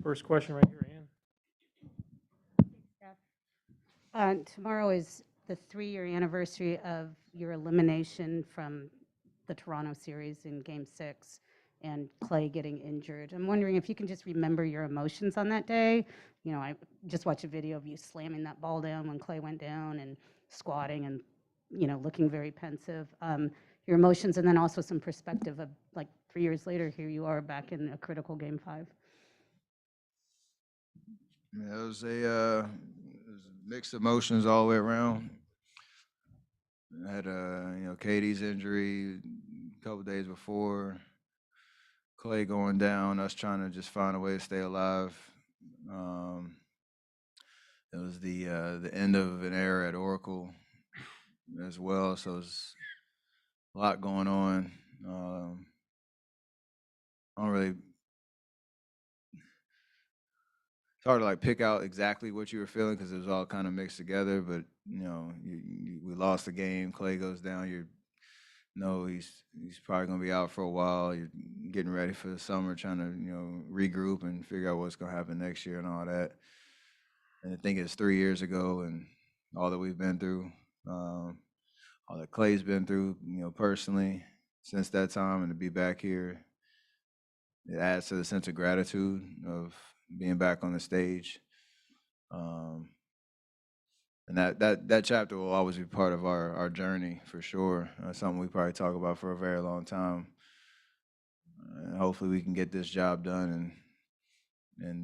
First question right here, Ann. Tomorrow is the 3-year anniversary of your elimination from the Toronto series in Game 6 and Clay getting injured. I'm wondering if you can just remember your emotions on that day. You know, I just watched a video of you slamming that ball down when Clay went down and squatting and, you know, looking very pensive. Your emotions, and then also some perspective of, like, 3 years later, here you are back in a critical Game 5. Yeah, it was mixed emotions all the way around. I had Katie's injury a couple days before, Clay going down, us trying to just find a way to stay alive. It was the end of an era at Oracle as well, so there's a lot going on. I don't really. It's hard to like pick out exactly what you were feeling because it was all kind of mixed together. But we lost the game. Clay goes down. He's probably gonna be out for a while. You're getting ready for the summer, trying to regroup and figure out what's gonna happen next year and all that. And I think it's 3 years ago, and all that we've been through, all that Clay's been through, personally since that time, and to be back here, it adds to the sense of gratitude of being back on the stage. And that chapter will always be part of our journey for sure. Something we probably talk about for a very long time. And hopefully we can get this job done and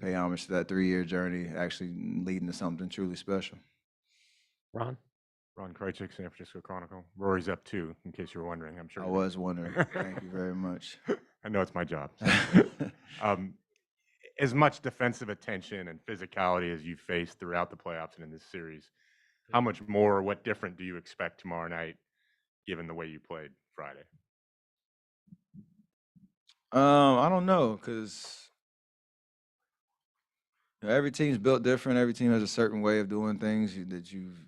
pay homage to that 3-year journey, actually leading to something truly special. Ron? Ron Krejcik, San Francisco Chronicle. Rory's up too, in case you were wondering. I'm sure. I was wondering. Thank you very much. I know it's my job. As much defensive attention and physicality as you faced throughout the playoffs and in this series, how much more or what different do you expect tomorrow night, given the way you played Friday? I don't know, because every team's built different. Every team has a certain way of doing things that you've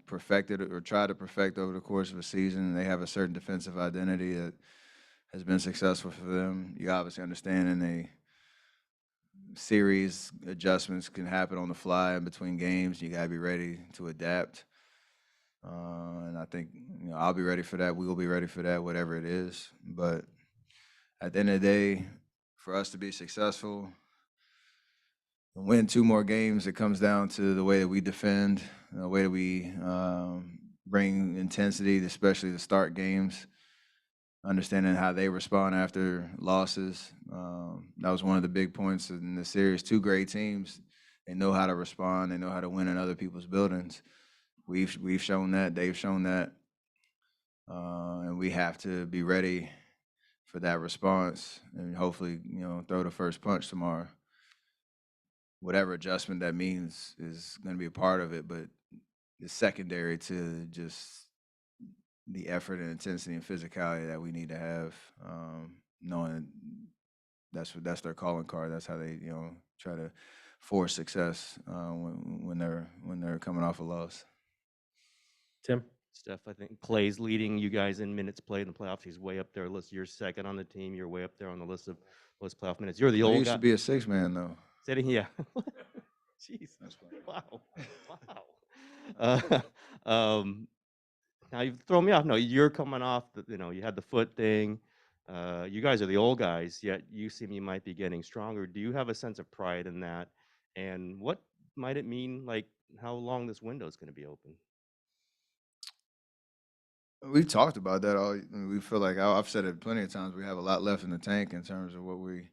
perfected or tried to perfect over the course of a season. And they have a certain defensive identity that has been successful for them. You obviously understand in a series, adjustments can happen on the fly in between games. You got to be ready to adapt. And I think I'll be ready for that. We will be ready for that, whatever it is. But at the end of the day, for us to be successful and win 2 more games, it comes down to the way that we defend, the way that we bring intensity, especially to start games, understanding how they respond after losses. That was one of the big points in the series. 2 great teams. They know how to respond. They know how to win in other people's buildings. We've shown that. They've shown that. And we have to be ready for that response and hopefully, throw the first punch tomorrow. Whatever adjustment that means is going to be a part of it, but it's secondary to just the effort and intensity and physicality that we need to have, knowing that's their calling card. That's how they, try to force success when they're coming off a loss. Tim? Steph, I think Clay's leading you guys in minutes played in the playoffs. He's way up there. You're second on the team. You're way up there on the list of most playoff minutes. You're the old guy. He used to be a 6-man though. Sitting here. Jeez. That's funny. Wow. Now you've thrown me off. No, you're coming off. You had the foot thing. You guys are the old guys, yet you seem you might be getting stronger. Do you have a sense of pride in that? And what might it mean, like how long this window is going to be open? We've talked about that. We feel like I've said it plenty of times. We have a lot left in the tank in terms of what we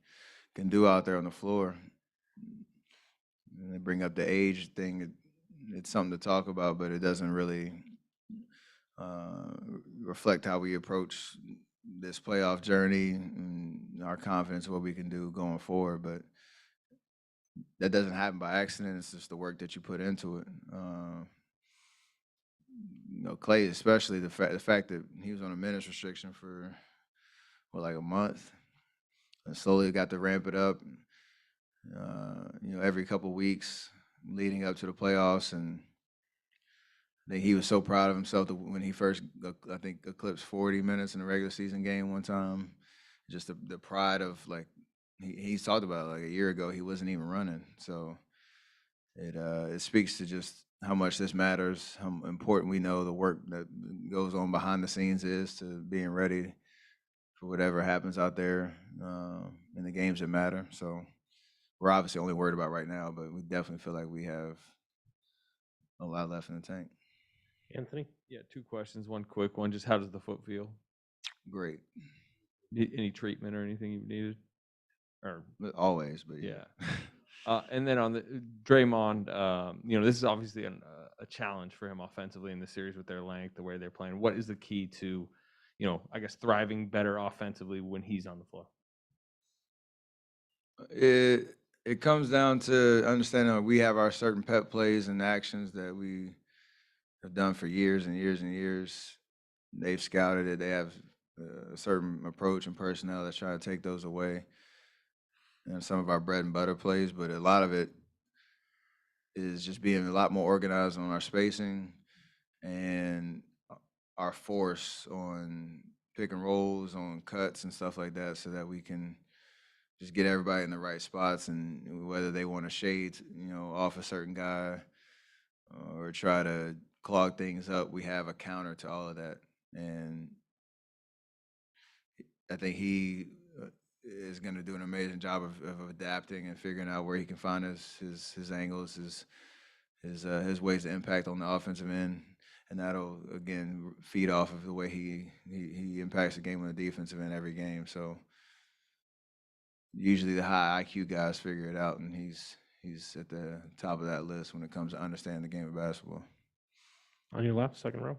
can do out there on the floor. And they bring up the age thing. It's something to talk about, but it doesn't really reflect how we approach this playoff journey and our confidence in what we can do going forward. But that doesn't happen by accident. It's just the work that you put into it. Clay, especially the fact that he was on a minutes restriction for like a month, and slowly got to ramp it up. Every couple weeks leading up to the playoffs, and I think he was so proud of himself that when he first, I think, eclipsed 40 minutes in a regular season game one time. Just the pride of like He's talked about it like a year ago. He wasn't even running, so it speaks to just how much this matters, how important we know the work that goes on behind the scenes is to being ready for whatever happens out there in the games that matter. So we're obviously only worried about right now, but we definitely feel like we have a lot left in the tank. Anthony? Yeah, 2 questions. One quick one, just how does the foot feel? Great, Need any treatment or anything you've needed? Or but always, but yeah. and then on the Draymond, this is obviously a challenge for him offensively in the series with their length, the way they're playing. What is the key to, I guess, thriving better offensively when he's on the floor? It comes down to understanding that we have our certain pep plays and actions that we have done for years and years and years. They've scouted it. They have a certain approach and personnel that's trying to take those away. And some of our bread and butter plays, but a lot of it is just being a lot more organized on our spacing and our force on pick and rolls, on cuts and stuff like that, so that we can just get everybody in the right spots, and whether they want to shade, off a certain guy or try to clog things up, we have a counter to all of that. And I think he is going to do an amazing job of adapting and figuring out where he can find his angles, his ways to impact on the offensive end, and that'll again feed off of the way he impacts the game on the defensive end every game. So usually the high IQ guys figure it out, and he's at the top of that list when it comes to understanding the game of basketball. On your left, second row.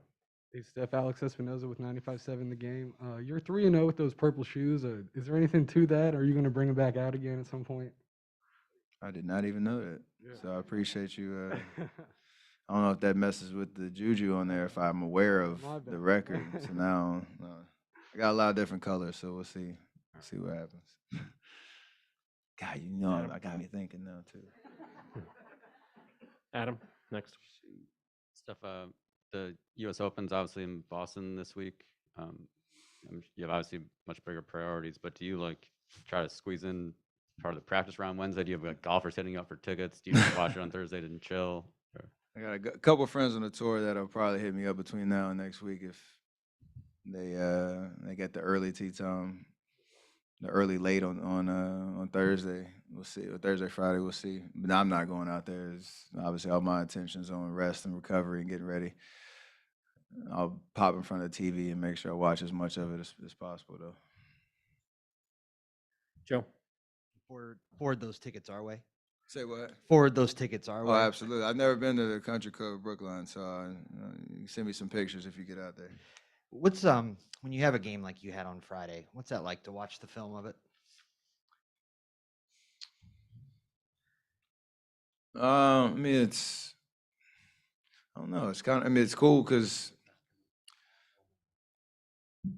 Hey, Steph, Alex Espinoza with 95.7 The Game. You're 3-0 with those purple shoes. Is there anything to that? Are you going to bring them back out again at some point? I did not even know that. Yeah. So I appreciate you. I don't know if that messes with the juju on there, if I'm aware of My bad. the record. So now I got a lot of different colors, so we'll see. See what happens. God, Adam. I got me thinking now too. Adam, next. Stuff. The U.S. Open's obviously in Boston this week. You have obviously much bigger priorities, but do you try to squeeze in part of the practice round Wednesday? Do you have golfers hitting you up for tickets? Do you just watch it on Thursday and chill? I got a couple of friends on the tour that'll probably hit me up between now and next week if they get the early tee time, the early late on Thursday. We'll see. Or Thursday, Friday, we'll see. But I'm not going out there. Obviously, all my attention's on rest and recovery and getting ready. I'll pop in front of the TV and make sure I watch as much of it as possible, though. Joe. Forward those tickets our way. Say what? Forward those tickets our Oh, way. absolutely. I've never been to the Country Club of Brookline, so you can send me some pictures if you get out there. What's when you have a game like you had on Friday? What's that like to watch the film of it? I mean, I don't know. It's cool because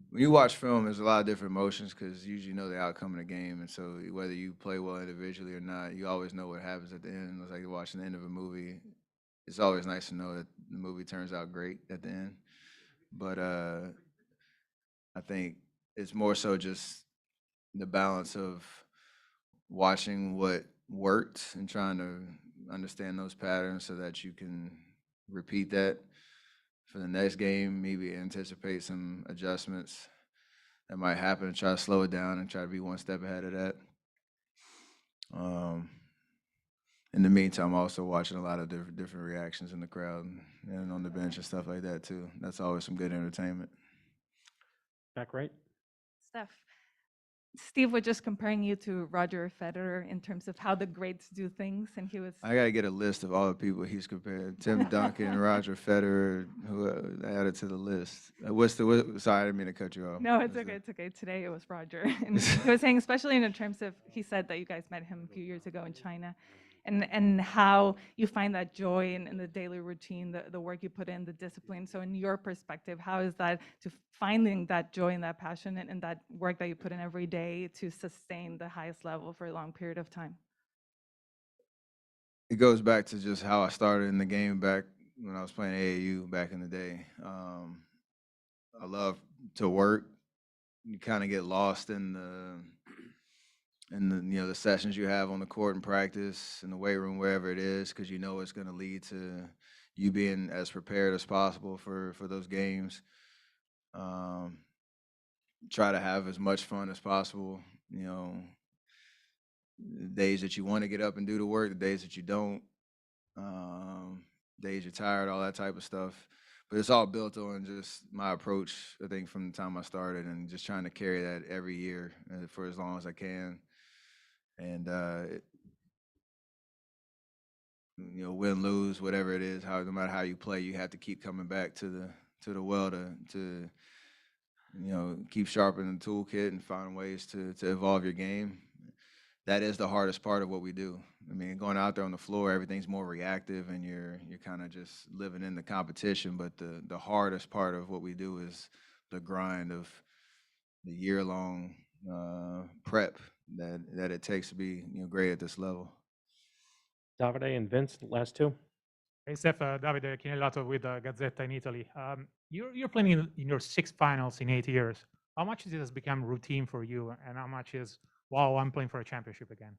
when you watch film, there's a lot of different emotions because you usually know the outcome of the game, and so whether you play well individually or not, you always know what happens at the end. It's like watching the end of a movie. It's always nice to know that the movie turns out great at the end, but I think it's more so just the balance of watching what worked and trying to understand those patterns so that you can repeat that for the next game, maybe anticipate some adjustments that might happen and try to slow it down and try to be one step ahead of that. In the meantime, also watching a lot of different reactions in the crowd and on the bench and stuff like that too. That's always some good entertainment. Back right. Steph, Steve was just comparing you to Roger Federer in terms of how the greats do things, and he was. I got to get a list of all the people he's compared. Tim Duncan, Roger Federer, who added to the list. Sorry, I didn't mean to cut you off. No, it's okay. It's okay. Today it was Roger, and he was saying, especially in terms of, he said that you guys met him a few years ago in China, and how you find that joy in the daily routine, the work you put in, the discipline. So in your perspective, how is that to finding that joy and that passion and that work that you put in every day to sustain the highest level for a long period of time? It goes back to just how I started in the game back when I was playing AAU back in the day. I love to work. You kind of get lost in and the sessions you have on the court and practice in the weight room, wherever it is, because you know it's going to lead to you being as prepared as possible for those games. Um, Try to have as much fun as possible. The days that you want to get up and do the work, the days that you don't, um, days you're tired, all that type of stuff. But it's all built on just my approach, I think, from the time I started, and just trying to carry that every year for as long as I can. And win, lose, whatever it is, no matter how you play, you have to keep coming back to the well to keep sharpening the toolkit and find ways to evolve your game. That is the hardest part of what we do. I mean, going out there on the floor, everything's more reactive, and you're kind of just living in the competition. But the hardest part of what we do is the grind of the year-long prep that it takes to be great at this level. Davide and Vince, last two. Hey, Steph, Davide Chinellato with Gazzetta in Italy. You're playing in your 6th finals in 8 years. How much has this become routine for you, and how much is, wow, I'm playing for a championship again?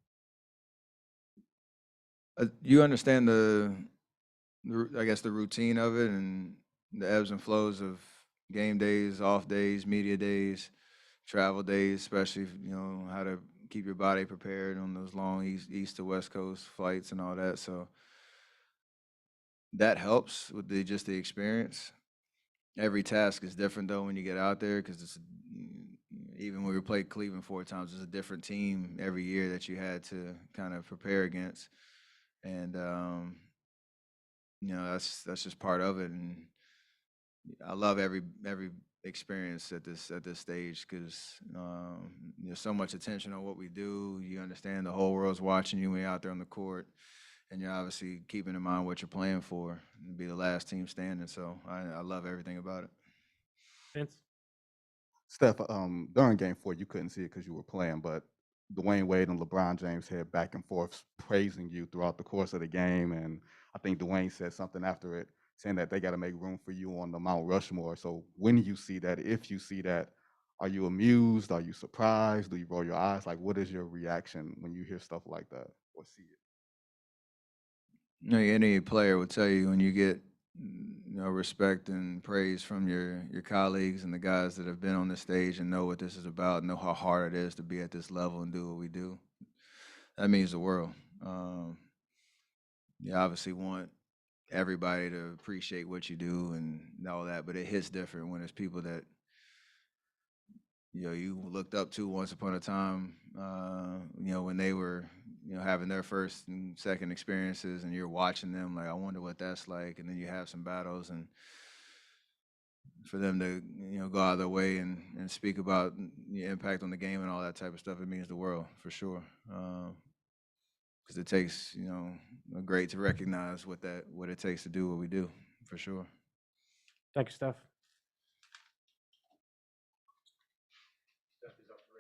You understand I guess the routine of it and the ebbs and flows of game days, off days, media days, travel days, especially how to keep your body prepared on those long east to west coast flights and all that. So that helps with just the experience. Every task is different though when you get out there, because it's even when we played Cleveland 4 times, it's a different team every year that you had to kind of prepare against, and that's just part of it. And I love every experience at this stage, because there's so much attention on what we do. You understand the whole world's watching you when you're out there on the court, and you're obviously keeping in mind what you're playing for, and be the last team standing. So I love everything about it. Vince? Steph, during Game 4, you couldn't see it because you were playing, but Dwayne Wade and LeBron James had back and forth praising you throughout the course of the game, and I think Dwayne said something after it, saying that they got to make room for you on the Mount Rushmore. So when you see that, if you see that, are you amused? Are you surprised? Do you roll your eyes? Like, what is your reaction when you hear stuff like that or see it? Any player would tell you, when you get respect and praise from your colleagues and the guys that have been on this stage and know what this is about, know how hard it is to be at this level and do what we do, that means the world. You obviously want everybody to appreciate what you do and all that, but it hits different when it's people that you looked up to once upon a time, when they were having their first and second experiences, and you're watching them like, I wonder what that's like. And then you have some battles, and for them to go out of their way and speak about the impact on the game and all that type of stuff, it means the world for sure. Because it takes a great to recognize what it takes to do what we do, for sure. Thank you, Steph.